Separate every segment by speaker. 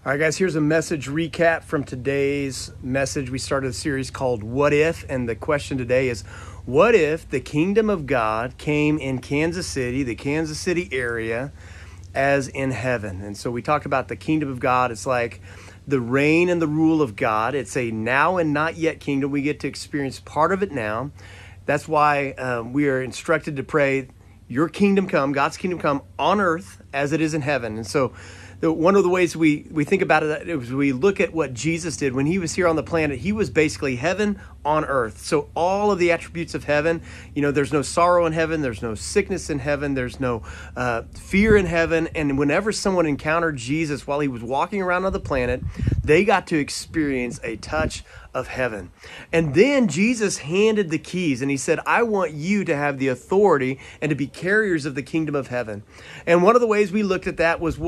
Speaker 1: All right, guys, here's a message recap from today's message. We started a series called What If? And the question today is, what if the kingdom of God came in Kansas City, the Kansas City area, as in heaven? And so we talked about the kingdom of God. It's like the reign and the rule of God. It's a now and not yet kingdom. We get to experience part of it now. That's why we are instructed to pray, your kingdom come, God's kingdom come on earth as it is in heaven. And so one of the ways we think about it is we look at what Jesus did when he was here on the planet. He was basically heaven on earth. So all of the attributes of heaven, there's no sorrow in heaven. There's no sickness in heaven. There's no fear in heaven. And whenever someone encountered Jesus while he was walking around on the planet, they got to experience a touch of heaven. And then Jesus handed the keys and he said, I want you to have the authority and to be carriers of the kingdom of heaven. And one of the ways we looked at that was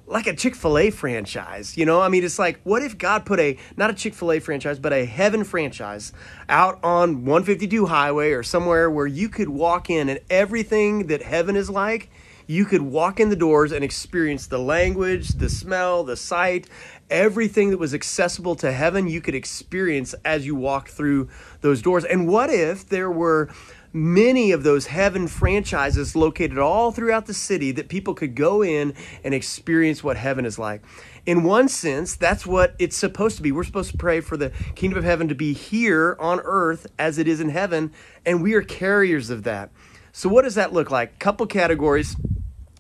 Speaker 1: like a Chick-fil-A franchise, it's like, what if God put not a Chick-fil-A franchise, but a heaven franchise out on 152 highway or somewhere where you could walk in and everything that heaven is like, you could walk in the doors and experience the language, the smell, the sight, everything that was accessible to heaven, you could experience as you walk through those doors. And what if there were many of those heaven franchises located all throughout the city that people could go in and experience what heaven is like? In one sense, that's what it's supposed to be. We're supposed to pray for the kingdom of heaven to be here on earth as it is in heaven, and we are carriers of that. So what does that look like? Couple categories.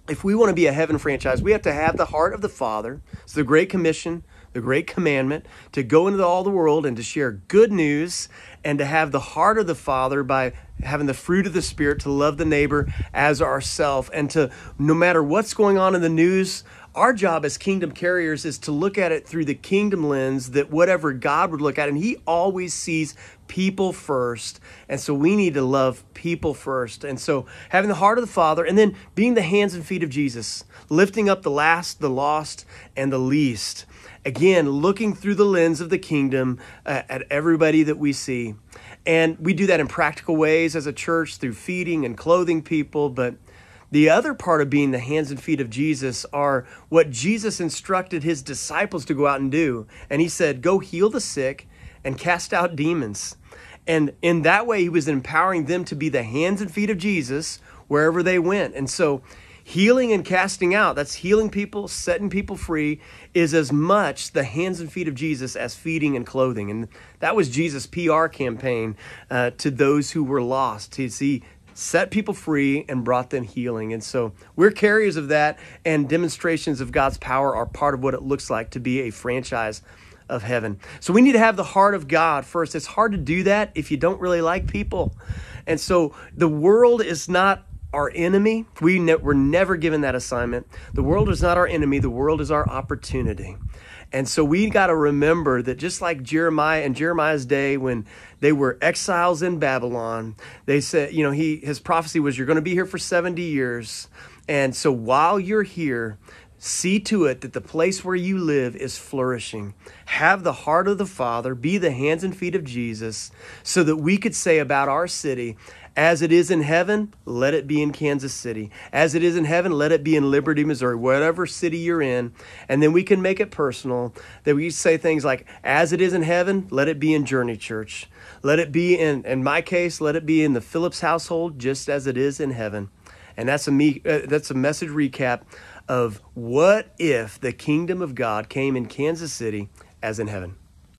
Speaker 1: If we want to be a heaven franchise, we have to have the heart of the Father. It's the Great Commission, the Great Commandment, to go into all the world and to share good news, and to have the heart of the Father by having the fruit of the Spirit, to love the neighbor as ourself, and to, no matter what's going on in the news, our job as kingdom carriers is to look at it through the kingdom lens, that whatever God would look at, and he always sees people first. And so we need to love people first. And so having the heart of the Father, and then being the hands and feet of Jesus, lifting up the last, the lost, and the least. Again, looking through the lens of the kingdom at everybody that we see. And we do that in practical ways as a church through feeding and clothing people. But the other part of being the hands and feet of Jesus are what Jesus instructed his disciples to go out and do. And he said, go heal the sick and cast out demons. And in that way, he was empowering them to be the hands and feet of Jesus wherever they went. And so healing and casting out, that's healing people, setting people free, is as much the hands and feet of Jesus as feeding and clothing. And that was Jesus' PR campaign to those who were lost. He set people free and brought them healing. And so we're carriers of that, and demonstrations of God's power are part of what it looks like to be a franchise of heaven. So we need to have the heart of God first. It's hard to do that if you don't really like people. And so the world is not our enemy. We're never given that assignment. The world is not our enemy. The world is our opportunity. And so we got to remember that just like Jeremiah in Jeremiah's day, when they were exiles in Babylon, they said, his prophecy was, you're going to be here for 70 years. And so while you're here, see to it that the place where you live is flourishing. Have the heart of the Father, be the hands and feet of Jesus, so that we could say about our city, as it is in heaven, let it be in Kansas City. As it is in heaven, let it be in Liberty, Missouri, whatever city you're in. And then we can make it personal, that we say things like, as it is in heaven, let it be in Journey Church. Let it be in my case, let it be in the Phillips household, just as it is in heaven. And that's a message recap of what if the kingdom of God came in Kansas City as in heaven.